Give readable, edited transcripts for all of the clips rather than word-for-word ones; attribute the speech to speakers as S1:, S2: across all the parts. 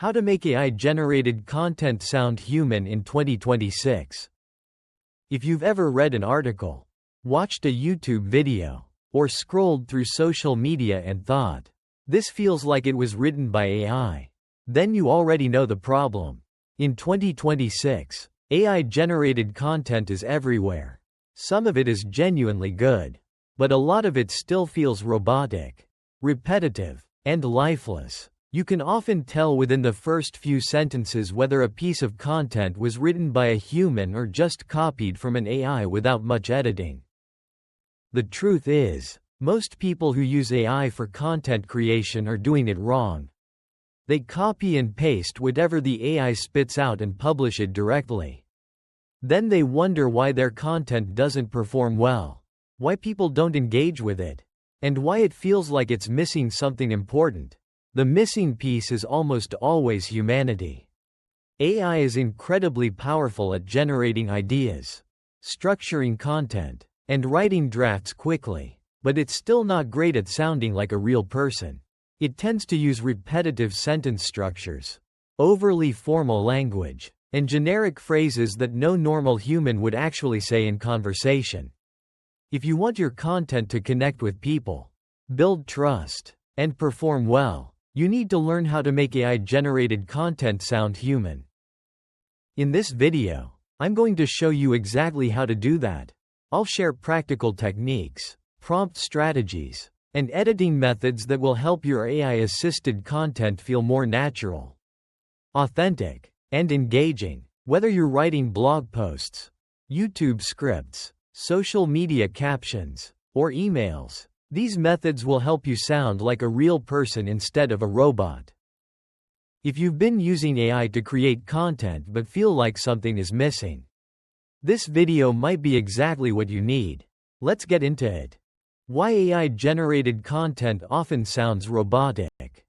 S1: How to make AI-generated content sound human in 2026. If you've ever read an article, watched a YouTube video, or scrolled through social media and thought, "This feels like it was written by AI," then you already know the problem. In 2026, AI-generated content is everywhere. Some of it is genuinely good, but a lot of it still feels robotic, repetitive, and lifeless. You can often tell within the first few sentences whether a piece of content was written by a human or just copied from an AI without much editing. The truth is, most people who use AI for content creation are doing it wrong. They copy and paste whatever the AI spits out and publish it directly. Then they wonder why their content doesn't perform well, why people don't engage with it, and why it feels like it's missing something important. The missing piece is almost always humanity. AI is incredibly powerful at generating ideas, structuring content, and writing drafts quickly, but it's still not great at sounding like a real person. It tends to use repetitive sentence structures, overly formal language, and generic phrases that no normal human would actually say in conversation. If you want your content to connect with people, build trust, and perform well, you need to learn how to make AI-generated content sound human. In this video, I'm going to show you exactly how to do that. I'll share practical techniques, prompt strategies, and editing methods that will help your AI-assisted content feel more natural, authentic, and engaging. Whether you're writing blog posts, YouTube scripts, social media captions, or emails, these methods will help you sound like a real person instead of a robot. If you've been using AI to create content but feel like something is missing, this video might be exactly what you need. Let's get into it. Why AI-generated content often sounds robotic.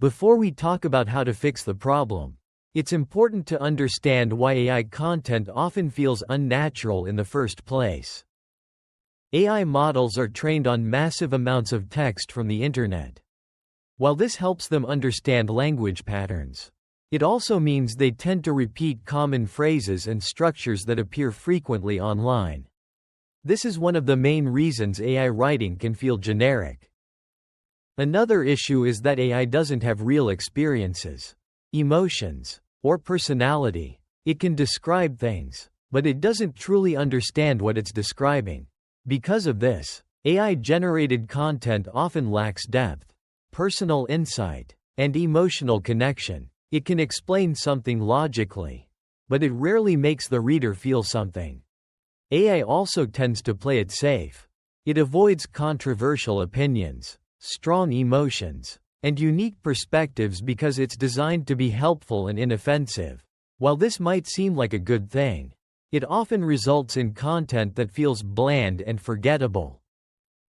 S1: Before we talk about how to fix the problem, it's important to understand why AI content often feels unnatural in the first place. AI models are trained on massive amounts of text from the internet. While this helps them understand language patterns, it also means they tend to repeat common phrases and structures that appear frequently online. This is one of the main reasons AI writing can feel generic. Another issue is that AI doesn't have real experiences, emotions, or personality. It can describe things, but it doesn't truly understand what it's describing. Because of this, AI-generated content often lacks depth, personal insight, and emotional connection. It can explain something logically, but it rarely makes the reader feel something. AI also tends to play it safe. It avoids controversial opinions, strong emotions, and unique perspectives because it's designed to be helpful and inoffensive. While this might seem like a good thing, it often results in content that feels bland and forgettable.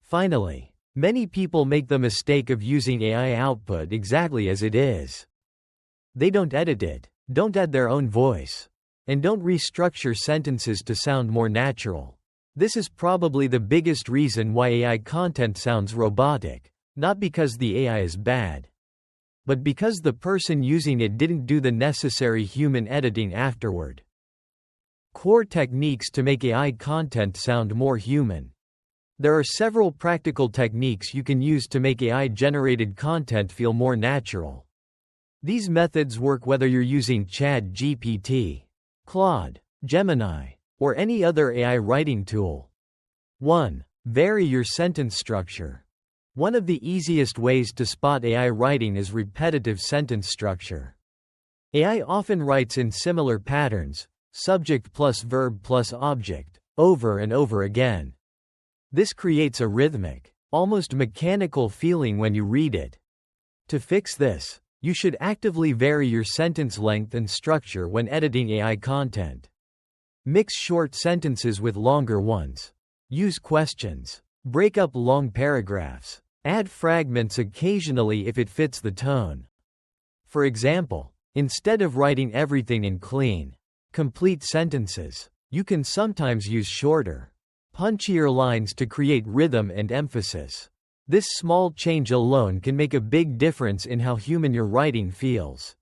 S1: Finally, many people make the mistake of using AI output exactly as it is. They don't edit it, don't add their own voice, and don't restructure sentences to sound more natural. This is probably the biggest reason why AI content sounds robotic, not because the AI is bad, but because the person using it didn't do the necessary human editing afterward. Core techniques to make AI content sound more human. There are several practical techniques you can use to make AI-generated content feel more natural. These methods work whether you're using ChatGPT, Claude, Gemini, or any other AI writing tool. 1. Vary your sentence structure. One of the easiest ways to spot AI writing is repetitive sentence structure. AI often writes in similar patterns, subject plus verb plus object, over and over again. This creates a rhythmic, almost mechanical feeling when you read it. To fix this, you should actively vary your sentence length and structure when editing AI content. Mix short sentences with longer ones. Use questions. Break up long paragraphs. Add fragments occasionally if it fits the tone. For example, instead of writing everything in clean, complete sentences, you can sometimes use shorter, punchier lines to create rhythm and emphasis. This small change alone can make a big difference in how human your writing feels.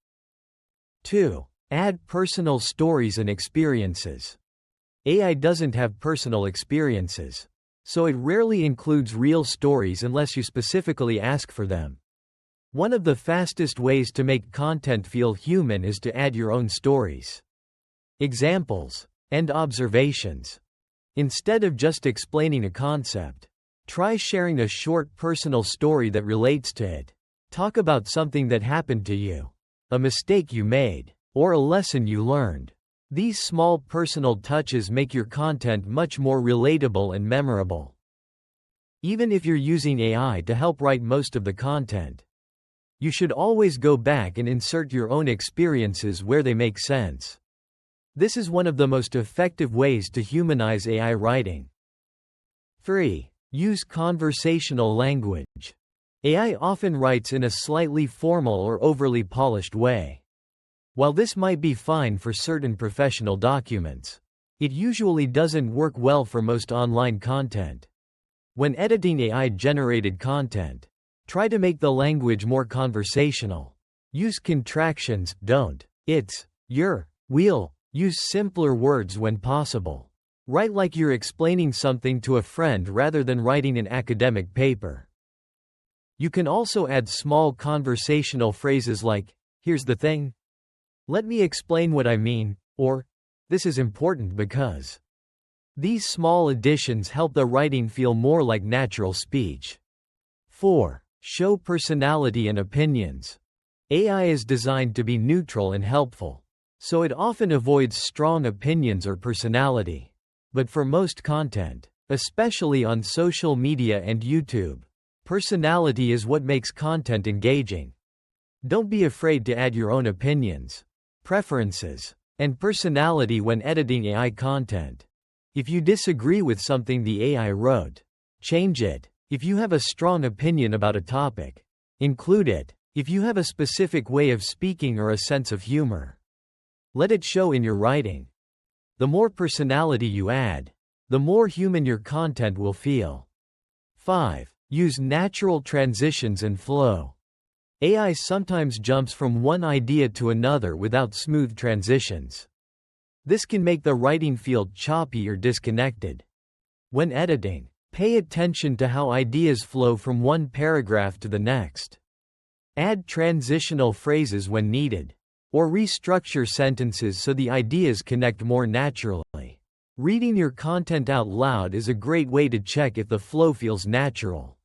S1: 2. Add personal stories and experiences. AI doesn't have personal experiences, so it rarely includes real stories unless you specifically ask for them. One of the fastest ways to make content feel human is to add your own stories, examples, and observations. Instead of just explaining a concept, try sharing a short personal story that relates to it. Talk about something that happened to you, a mistake you made, or a lesson you learned. These small personal touches make your content much more relatable and memorable. Even if you're using AI to help write most of the content, you should always go back and insert your own experiences where they make sense. This is one of the most effective ways to humanize AI writing. 3. Use conversational language. AI often writes in a slightly formal or overly polished way. While this might be fine for certain professional documents, it usually doesn't work well for most online content. When editing AI-generated content, try to make the language more conversational. Use contractions, don't, it's, your, will. Use simpler words when possible. Write like you're explaining something to a friend rather than writing an academic paper. You can also add small conversational phrases like, "Here's the thing. Let me explain what I mean," or, "This is important because." These small additions help the writing feel more like natural speech. 4. Show personality and opinions. AI is designed to be neutral and helpful, so it often avoids strong opinions or personality. But for most content, especially on social media and YouTube, personality is what makes content engaging. Don't be afraid to add your own opinions, preferences, and personality when editing AI content. If you disagree with something the AI wrote, change it. If you have a strong opinion about a topic, include it. If you have a specific way of speaking or a sense of humor, let it show in your writing. The more personality you add, the more human your content will feel. 5. Use natural transitions and flow. AI sometimes jumps from one idea to another without smooth transitions. This can make the writing feel choppy or disconnected. When editing, pay attention to how ideas flow from one paragraph to the next. Add transitional phrases when needed, or restructure sentences so the ideas connect more naturally. Reading your content out loud is a great way to check if the flow feels natural.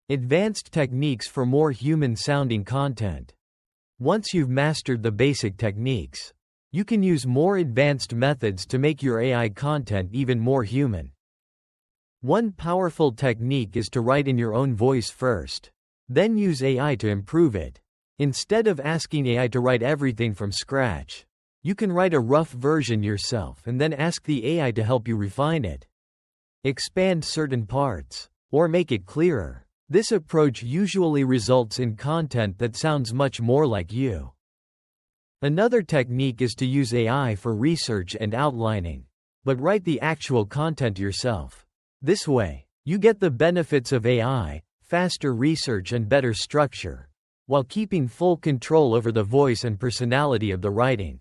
S1: Advanced techniques for more human-sounding content. Once you've mastered the basic techniques, you can use more advanced methods to make your AI content even more human. One powerful technique is to write in your own voice first, then use AI to improve it. Instead of asking AI to write everything from scratch, you can write a rough version yourself and then ask the AI to help you refine it. Expand certain parts, or make it clearer. This approach usually results in content that sounds much more like you. Another technique is to use AI for research and outlining, but write the actual content yourself. This way, you get the benefits of AI, faster research and better structure, while keeping full control over the voice and personality of the writing.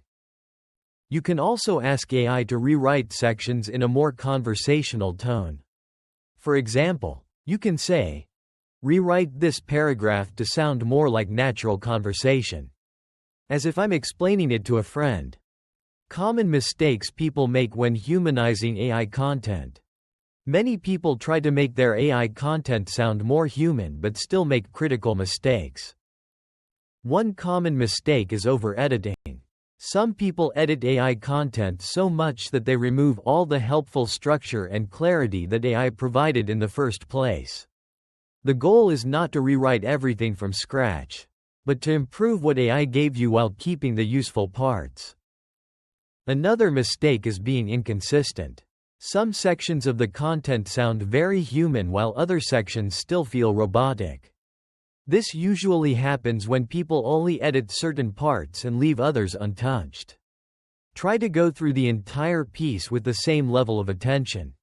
S1: You can also ask AI to rewrite sections in a more conversational tone. For example, you can say, "Rewrite this paragraph to sound more like natural conversation, as if I'm explaining it to a friend." Common mistakes people make when humanizing AI content. Many people try to make their AI content sound more human but still make critical mistakes. One common mistake is over-editing. Some people edit AI content so much that they remove all the helpful structure and clarity that AI provided in the first place. The goal is not to rewrite everything from scratch, but to improve what AI gave you while keeping the useful parts. Another mistake is being inconsistent. Some sections of the content sound very human while other sections still feel robotic. This usually happens when people only edit certain parts and leave others untouched. Try to go through the entire piece with the same level of attention.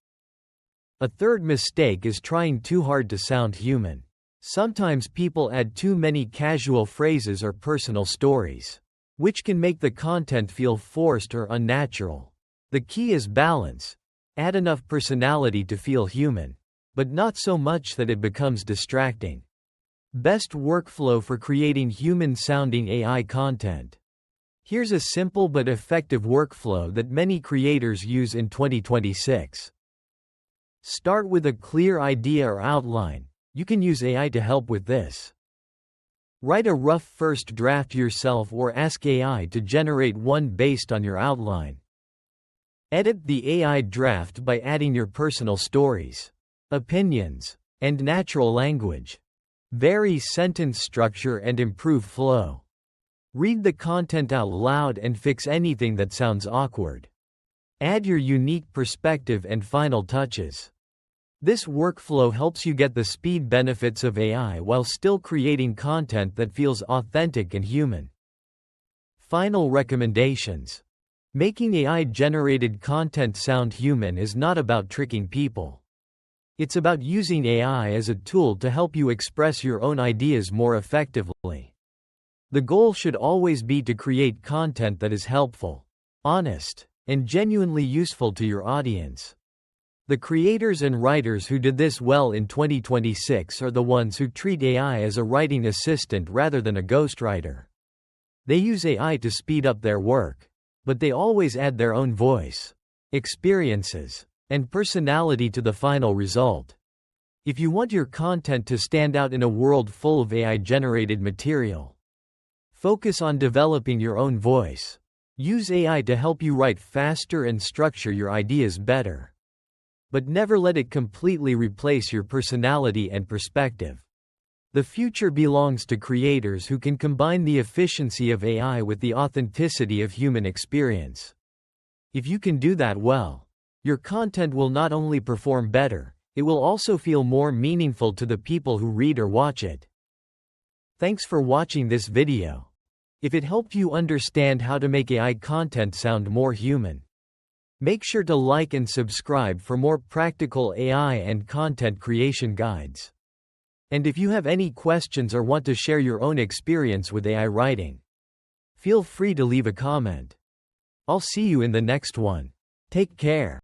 S1: A third mistake is trying too hard to sound human. Sometimes people add too many casual phrases or personal stories. which can make the content feel forced or unnatural. The key is balance. Add enough personality to feel human, but not so much that it becomes distracting. Best workflow for creating human-sounding AI content. Here's a simple but effective workflow that many creators use in 2026. Start with a clear idea or outline. You can use AI to help with this. Write a rough first draft yourself or ask AI to generate one based on your outline. Edit the AI draft by adding your personal stories, opinions, and natural language. Vary sentence structure and improve flow. Read the content out loud and fix anything that sounds awkward. Add your unique perspective and final touches. This workflow helps you get the speed benefits of AI while still creating content that feels authentic and human. Final recommendations. Making AI-generated content sound human is not about tricking people. It's about using AI as a tool to help you express your own ideas more effectively. The goal should always be to create content that is helpful, honest, and genuinely useful to your audience. The creators and writers who did this well in 2026 are the ones who treat AI as a writing assistant rather than a ghostwriter. They use AI to speed up their work, but they always add their own voice, experiences, and personality to the final result. If you want your content to stand out in a world full of AI-generated material, focus on developing your own voice. Use AI to help you write faster and structure your ideas better. But never let it completely replace your personality and perspective. The future belongs to creators who can combine the efficiency of AI with the authenticity of human experience. If you can do that well, your content will not only perform better, it will also feel more meaningful to the people who read or watch it. Thanks for watching this video. If it helped you understand how to make AI content sound more human, make sure to like and subscribe for more practical AI and content creation guides. And if you have any questions or want to share your own experience with AI writing, feel free to leave a comment. I'll see you in the next one. Take care.